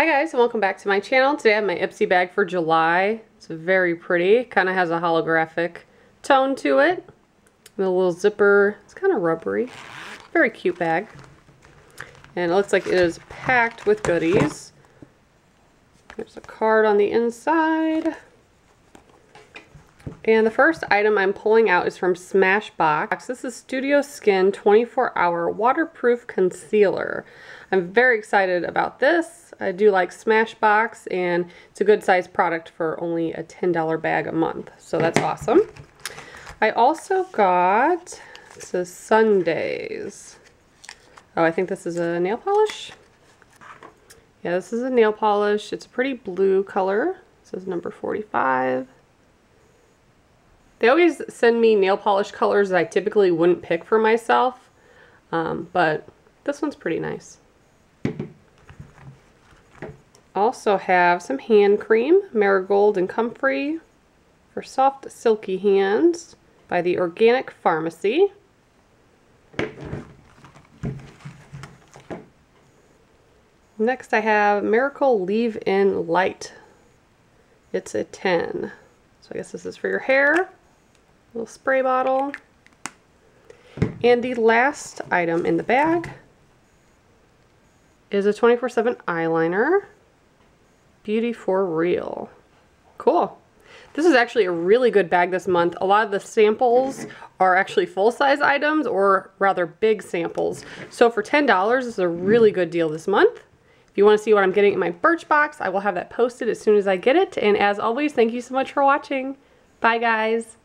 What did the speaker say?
Hi guys, and welcome back to my channel. Today I have my Ipsy bag for July. It's very pretty, kind of has a holographic tone to it. And a little zipper, it's kind of rubbery. Very cute bag. And it looks like it is packed with goodies. There's a card on the inside. And the first item I'm pulling out is from Smashbox. This is Studio Skin 24-Hour Waterproof Concealer. I'm very excited about this. I do like Smashbox, and it's a good size product for only a $10 bag a month. So that's awesome. I also got, it says Sundays. Oh, I think this is a nail polish. Yeah, this is a nail polish. It's a pretty blue color. It says number 45. They always send me nail polish colors that I typically wouldn't pick for myself, but this one's pretty nice. Also have some hand cream, Marigold and Comfrey for soft silky hands by the Organic Pharmacy. Next I have Miracle Leave-In Light. It's a 10. So I guess this is for your hair. Little spray bottle. And the last item in the bag is a 24/7 eyeliner. Beauty for Real. Cool. This is actually a really good bag this month. A lot of the samples are actually full-size items, or rather big samples. So for $10, this is a really good deal this month. If you want to see what I'm getting in my Birchbox, I will have that posted as soon as I get it. And as always, thank you so much for watching. Bye guys.